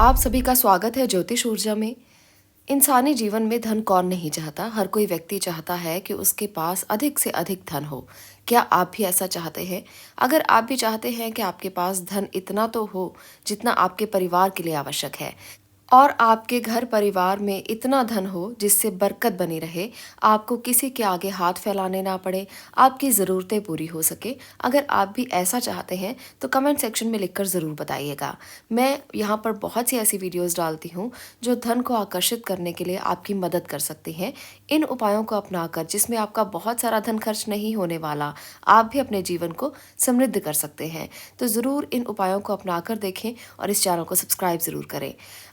आप सभी का स्वागत है ज्योतिष ऊर्जा में। इंसानी जीवन में धन कौन नहीं चाहता। हर कोई व्यक्ति चाहता है कि उसके पास अधिक से अधिक धन हो। क्या आप भी ऐसा चाहते हैं? अगर आप भी चाहते हैं कि आपके पास धन इतना तो हो जितना आपके परिवार के लिए आवश्यक है, और आपके घर परिवार में इतना धन हो जिससे बरकत बनी रहे, आपको किसी के आगे हाथ फैलाने ना पड़े, आपकी ज़रूरतें पूरी हो सके। अगर आप भी ऐसा चाहते हैं तो कमेंट सेक्शन में लिखकर ज़रूर बताइएगा। मैं यहाँ पर बहुत सी ऐसी वीडियोस डालती हूँ जो धन को आकर्षित करने के लिए आपकी मदद कर सकती हैं। इन उपायों को अपनाकर, जिसमें आपका बहुत सारा धन खर्च नहीं होने वाला, आप भी अपने जीवन को समृद्ध कर सकते हैं। तो ज़रूर इन उपायों को अपनाकर देखें और इस चैनल को सब्सक्राइब ज़रूर करें।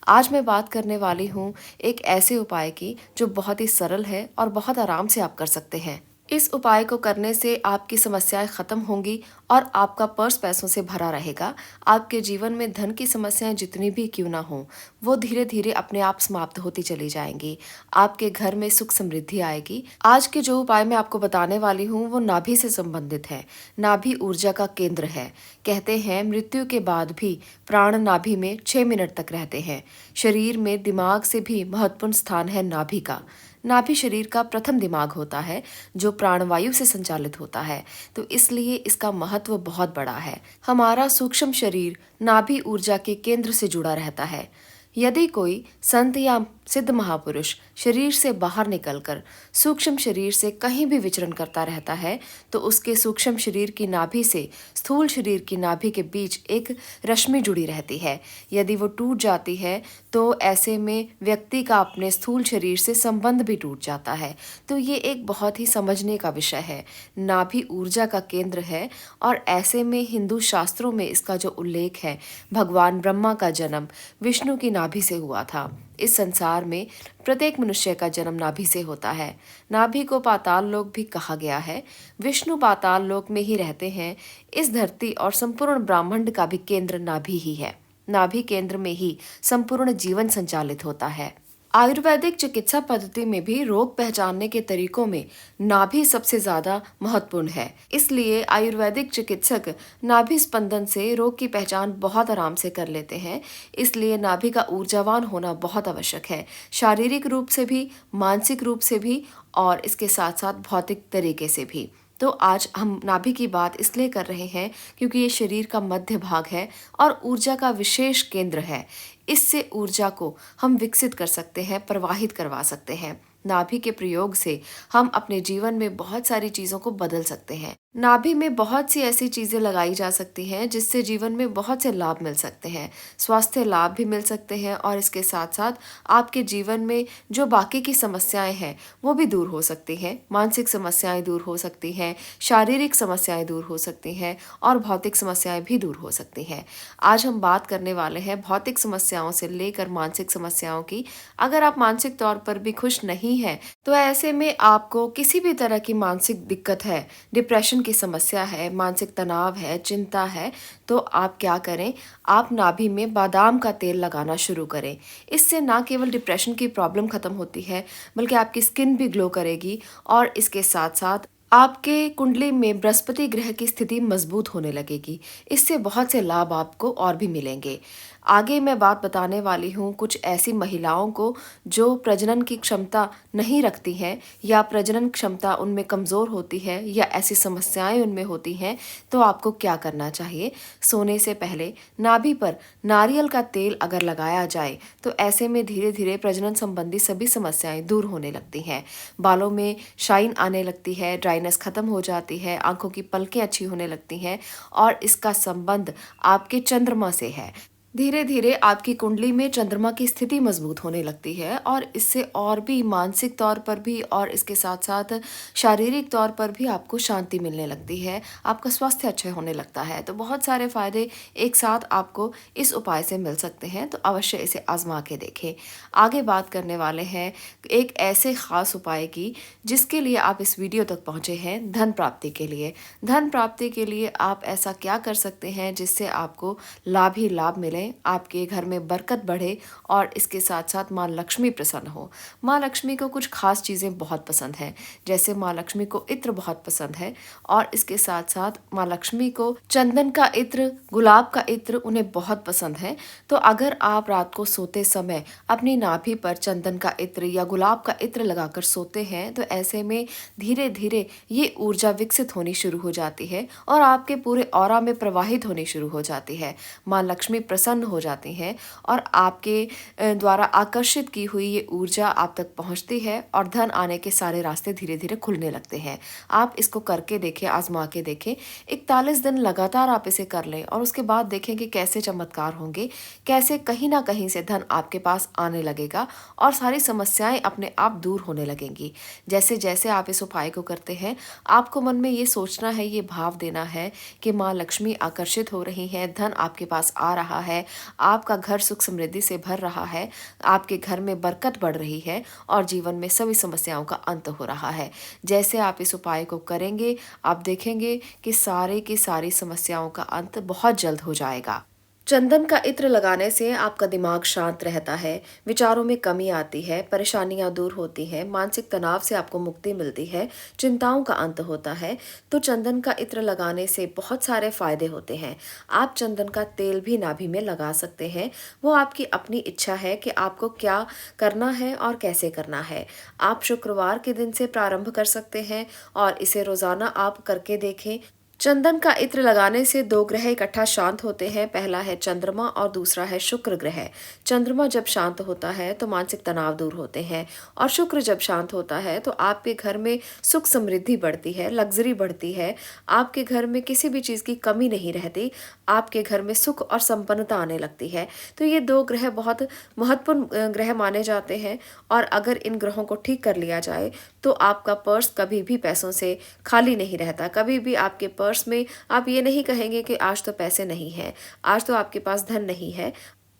आज मैं बात करने वाली हूँ एक ऐसे उपाय की जो बहुत ही सरल है और बहुत आराम से आप कर सकते हैं। इस उपाय को करने से आपकी समस्याएं खत्म होंगी और आपका पर्स पैसों से भरा रहेगा। आपके जीवन में धन की समस्याएं जितनी भी क्यों ना हो, वो धीरे धीरे अपने आप समाप्त होती चली जाएंगी। आपके घर में सुख समृद्धि आएगी। आज के जो उपाय मैं आपको बताने वाली हूँ वो नाभि से संबंधित है। नाभि ऊर्जा का केंद्र है। कहते हैं मृत्यु के बाद भी प्राण नाभि में 6 मिनट तक रहते हैं। शरीर में दिमाग से भी महत्वपूर्ण स्थान है नाभि का। नाभि शरीर का प्रथम दिमाग होता है जो प्राणवायु से संचालित होता है, तो इसलिए इसका महत्व बहुत बड़ा है। हमारा सूक्ष्म शरीर नाभि ऊर्जा के केंद्र से जुड़ा रहता है। यदि कोई संत या सिद्ध महापुरुष शरीर से बाहर निकलकर सूक्ष्म शरीर से कहीं भी विचरण करता रहता है, तो उसके सूक्ष्म शरीर की नाभि से स्थूल शरीर की नाभि के बीच एक रश्मि जुड़ी रहती है। यदि वो टूट जाती है तो ऐसे में व्यक्ति का अपने स्थूल शरीर से संबंध भी टूट जाता है। तो ये एक बहुत ही समझने का विषय है। नाभि ऊर्जा का केंद्र है और ऐसे में हिंदू शास्त्रों में इसका जो उल्लेख है, भगवान ब्रह्मा का जन्म विष्णु की नाभि से हुआ था। इस संसार में प्रत्येक मनुष्य का जन्म नाभि से होता है। नाभि को पाताल लोक भी कहा गया है। विष्णु पाताल लोक में ही रहते हैं। इस धरती और संपूर्ण ब्रह्मांड का भी केंद्र नाभि ही है। नाभि केंद्र में ही संपूर्ण जीवन संचालित होता है। आयुर्वेदिक चिकित्सा पद्धति में भी रोग पहचानने के तरीकों में नाभि सबसे ज्यादा महत्वपूर्ण है। इसलिए आयुर्वेदिक चिकित्सक नाभि स्पंदन से रोग की पहचान बहुत आराम से कर लेते हैं। इसलिए नाभि का ऊर्जावान होना बहुत आवश्यक है, शारीरिक रूप से भी, मानसिक रूप से भी और इसके साथ साथ भौतिक तरीके से भी। तो आज हम नाभि की बात इसलिए कर रहे हैं क्योंकि ये शरीर का मध्य भाग है और ऊर्जा का विशेष केंद्र है। इससे ऊर्जा को हम विकसित कर सकते हैं, प्रवाहित करवा सकते हैं। नाभि के प्रयोग से हम अपने जीवन में बहुत सारी चीजों को बदल सकते हैं। नाभि में बहुत सी ऐसी चीजें लगाई जा सकती हैं जिससे जीवन में बहुत से लाभ मिल सकते हैं। स्वास्थ्य लाभ भी मिल सकते हैं और इसके साथ साथ आपके जीवन में जो बाकी की समस्याएं हैं वो भी दूर हो सकती हैं। मानसिक समस्याएं दूर हो सकती हैं, शारीरिक समस्याएं दूर हो सकती हैं और भौतिक समस्याएं भी दूर हो सकती हैं। आज हम बात करने वाले हैं भौतिक समस्याओं से लेकर मानसिक समस्याओं की। अगर आप मानसिक तौर पर भी खुश नहीं हैं, तो ऐसे में आपको किसी भी तरह की मानसिक दिक्कत है, डिप्रेशन की समस्या है, मानसिक तनाव है, चिंता है, तो आप क्या करें, आप नाभि में बादाम का तेल लगाना शुरू करें। इससे ना केवल डिप्रेशन की प्रॉब्लम खत्म होती है बल्कि आपकी स्किन भी ग्लो करेगी और इसके साथ साथ आपके कुंडली में बृहस्पति ग्रह की स्थिति मजबूत होने लगेगी। इससे बहुत से लाभ आपको और भी मिलेंगे। आगे मैं बात बताने वाली हूँ कुछ ऐसी महिलाओं को जो प्रजनन की क्षमता नहीं रखती हैं या प्रजनन क्षमता उनमें कमज़ोर होती है या ऐसी समस्याएं उनमें होती हैं, तो आपको क्या करना चाहिए। सोने से पहले नाभि पर नारियल का तेल अगर लगाया जाए तो ऐसे में धीरे धीरे प्रजनन संबंधी सभी समस्याएं दूर होने लगती हैं। बालों में शाइन आने लगती है, ड्राइनेस खत्म हो जाती है, आंखों की पलकें अच्छी होने लगती हैं और इसका संबंध आपके चंद्रमा से है। धीरे धीरे आपकी कुंडली में चंद्रमा की स्थिति मजबूत होने लगती है और इससे और भी मानसिक तौर पर भी और इसके साथ साथ शारीरिक तौर पर भी आपको शांति मिलने लगती है, आपका स्वास्थ्य अच्छा होने लगता है। तो बहुत सारे फायदे एक साथ आपको इस उपाय से मिल सकते हैं, तो अवश्य इसे आजमा के देखें। आगे बात करने वाले हैं एक ऐसे खास उपाय की जिसके लिए आप इस वीडियो तक पहुंचे हैं, धन प्राप्ति के लिए। धन प्राप्ति के लिए आप ऐसा क्या कर सकते हैं जिससे आपको लाभ ही लाभ मिले करें, आपके घर में बरकत बढ़े और इसके साथ साथ माँ लक्ष्मी प्रसन्न हो। माँ लक्ष्मी को कुछ खास चीज़ें बहुत पसंद हैं, जैसे माँ लक्ष्मी को इत्र बहुत पसंद है और इसके साथ साथ माँ लक्ष्मी को चंदन का इत्र, गुलाब का इत्र उन्हें बहुत पसंद है। तो अगर आप रात को सोते समय अपनी नाभि पर चंदन का इत्र या गुलाब का इत्र लगाकर सोते हैं, तो ऐसे में धीरे धीरे ये ऊर्जा विकसित होनी शुरू हो जाती है और आपके पूरे ऑरा में प्रवाहित होनी शुरू हो जाती है। माँ लक्ष्मी प्रसन्न हो जाती हैं और आपके द्वारा आकर्षित की हुई ये ऊर्जा आप तक पहुंचती है और धन आने के सारे रास्ते धीरे धीरे खुलने लगते हैं। आप इसको करके देखें, आजमा के देखें। 41 दिन लगातार आप इसे कर लें और उसके बाद देखें कि कैसे चमत्कार होंगे, कैसे कहीं ना कहीं से धन आपके पास आने लगेगा और सारी समस्याएं अपने आप दूर होने लगेंगी। जैसे जैसे आप इस उपाय को करते हैं, आपको मन में ये सोचना है, ये भाव देना है कि माँ लक्ष्मी आकर्षित हो रही हैं, धन आपके पास आ रहा है, आपका घर सुख समृद्धि से भर रहा है, आपके घर में बरकत बढ़ रही है और जीवन में सभी समस्याओं का अंत हो रहा है। जैसे आप इस उपाय को करेंगे, आप देखेंगे कि सारे की सारी समस्याओं का अंत बहुत जल्द हो जाएगा। चंदन का इत्र लगाने से आपका दिमाग शांत रहता है, विचारों में कमी आती है, परेशानियां दूर होती हैं, मानसिक तनाव से आपको मुक्ति मिलती है, चिंताओं का अंत होता है। तो चंदन का इत्र लगाने से बहुत सारे फायदे होते हैं। आप चंदन का तेल भी नाभि में लगा सकते हैं। वो आपकी अपनी इच्छा है कि आपको क्या करना है और कैसे करना है। आप शुक्रवार के दिन से प्रारंभ कर सकते हैं और इसे रोजाना आप करके देखें। चंदन का इत्र लगाने से दो ग्रह इकट्ठा शांत होते हैं। पहला है चंद्रमा और दूसरा है शुक्र ग्रह। चंद्रमा जब शांत होता है तो मानसिक तनाव दूर होते हैं और शुक्र जब शांत होता है तो आपके घर में सुख समृद्धि बढ़ती है, लग्जरी बढ़ती है, आपके घर में किसी भी चीज़ की कमी नहीं रहती, आपके घर में सुख और संपन्नता आने लगती है। तो ये दो ग्रह बहुत महत्वपूर्ण ग्रह माने जाते हैं और अगर इन ग्रहों को ठीक कर लिया जाए तो आपका पर्स कभी भी पैसों से खाली नहीं रहता। कभी भी आपके पर्स में आप ये नहीं कहेंगे कि आज तो पैसे नहीं है, आज तो आपके पास धन नहीं है।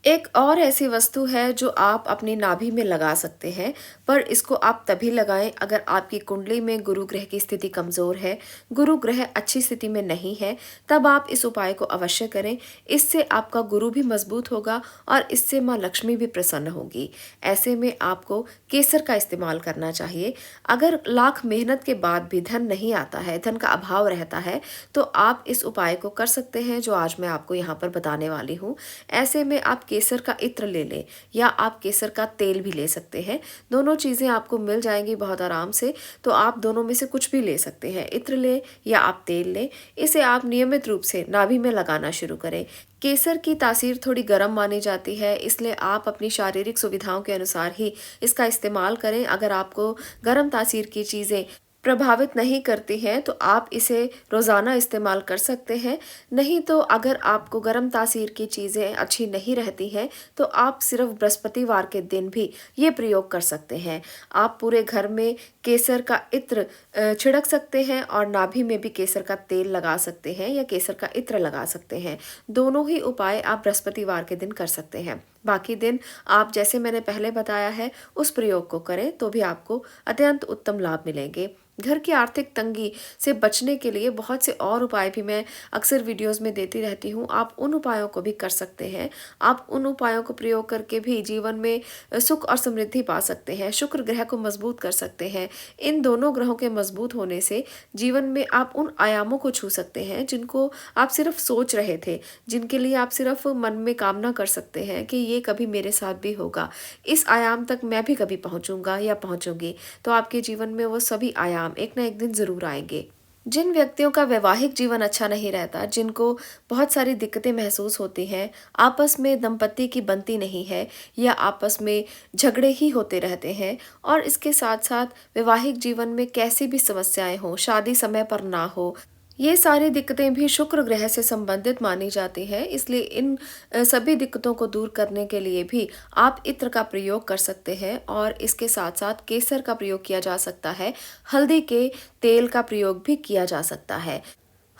एक और ऐसी वस्तु है जो आप अपनी नाभि में लगा सकते हैं, पर इसको आप तभी लगाएं अगर आपकी कुंडली में गुरु ग्रह की स्थिति कमजोर है, गुरु ग्रह अच्छी स्थिति में नहीं है, तब आप इस उपाय को अवश्य करें। इससे आपका गुरु भी मजबूत होगा और इससे माँ लक्ष्मी भी प्रसन्न होगी। ऐसे में आपको केसर का इस्तेमाल करना चाहिए। अगर लाख मेहनत के बाद भी धन नहीं आता है, धन का अभाव रहता है, तो आप इस उपाय को कर सकते हैं जो आज मैं आपको यहाँ पर बताने वाली हूँ। ऐसे में आप केसर का इत्र ले लें या आप केसर का तेल भी ले सकते हैं। दोनों चीज़ें आपको मिल जाएंगी बहुत आराम से, तो आप दोनों में से कुछ भी ले सकते हैं। इत्र लें या आप तेल लें, इसे आप नियमित रूप से नाभि में लगाना शुरू करें। केसर की तासीर थोड़ी गर्म मानी जाती है, इसलिए आप अपनी शारीरिक सुविधाओं के अनुसार ही इसका इस्तेमाल करें। अगर आपको गर्म तासीर की चीज़ें प्रभावित नहीं करती हैं तो आप इसे रोज़ाना इस्तेमाल कर सकते हैं। नहीं तो अगर आपको गर्म तासीर की चीज़ें अच्छी नहीं रहती हैं तो आप सिर्फ बृहस्पतिवार के दिन भी ये प्रयोग कर सकते हैं। आप पूरे घर में केसर का इत्र छिड़क सकते हैं और नाभि में भी केसर का तेल लगा सकते हैं या केसर का इत्र लगा सकते हैं। दोनों ही उपाय आप बृहस्पतिवार के दिन कर सकते हैं। बाकी दिन आप जैसे मैंने पहले बताया है उस प्रयोग को करें तो भी आपको अत्यंत उत्तम लाभ मिलेंगे। घर की आर्थिक तंगी से बचने के लिए बहुत से और उपाय भी मैं अक्सर वीडियोस में देती रहती हूँ। आप उन उपायों को भी कर सकते हैं। आप उन उपायों को प्रयोग करके भी जीवन में सुख और समृद्धि पा सकते हैं। शुक्र ग्रह को मजबूत कर सकते हैं। इन दोनों ग्रहों के मजबूत होने से जीवन में आप उन आयामों को छू सकते हैं जिनको आप सिर्फ सोच रहे थे, जिनके लिए आप सिर्फ मन में कामना कर सकते हैं कि ये कभी मेरे साथ भी होगा, इस आयाम तक मैं भी कभी पहुंचूंगा या पहुंचूंगी। तो आपके जीवन में वो सभी आयाम एक ना एक दिन जरूर आएंगे। जिन व्यक्तियों का वैवाहिक जीवन अच्छा नहीं रहता, जिनको बहुत सारी दिक्कतें महसूस होती हैं, आपस में दंपति की बनती नहीं है या आपस में झगड़े ही होते रहते हैं और इसके साथ साथ वैवाहिक जीवन में कैसी भी समस्याएं हो, शादी समय पर ना हो, ये सारी दिक्कतें भी शुक्र ग्रह से संबंधित मानी जाती हैं। इसलिए इन सभी दिक्कतों को दूर करने के लिए भी आप इत्र का प्रयोग कर सकते हैं और इसके साथ साथ केसर का प्रयोग किया जा सकता है। हल्दी के तेल का प्रयोग भी किया जा सकता है।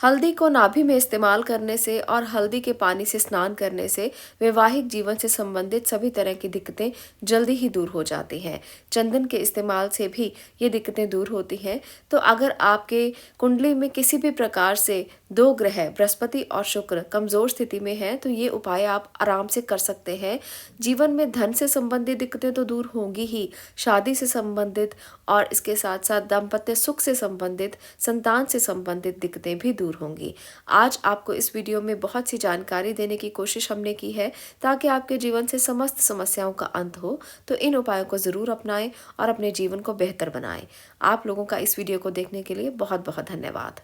हल्दी को नाभि में इस्तेमाल करने से और हल्दी के पानी से स्नान करने से वैवाहिक जीवन से संबंधित सभी तरह की दिक्कतें जल्दी ही दूर हो जाती हैं। चंदन के इस्तेमाल से भी ये दिक्कतें दूर होती हैं। तो अगर आपके कुंडली में किसी भी प्रकार से दो ग्रह बृहस्पति और शुक्र कमजोर स्थिति में हैं, तो ये उपाय आप आराम से कर सकते हैं। जीवन में धन से संबंधित दिक्कतें तो दूर होंगी ही, शादी से संबंधित और इसके साथ साथ दाम्पत्य सुख से संबंधित, संतान से संबंधित दिक्कतें भी दूर होंगी। आज आपको इस वीडियो में बहुत सी जानकारी देने की कोशिश हमने की है ताकि आपके जीवन से समस्त समस्याओं का अंत हो। तो इन उपायों को ज़रूर अपनाएं और अपने जीवन को बेहतर बनाएं। आप लोगों का इस वीडियो को देखने के लिए बहुत बहुत धन्यवाद।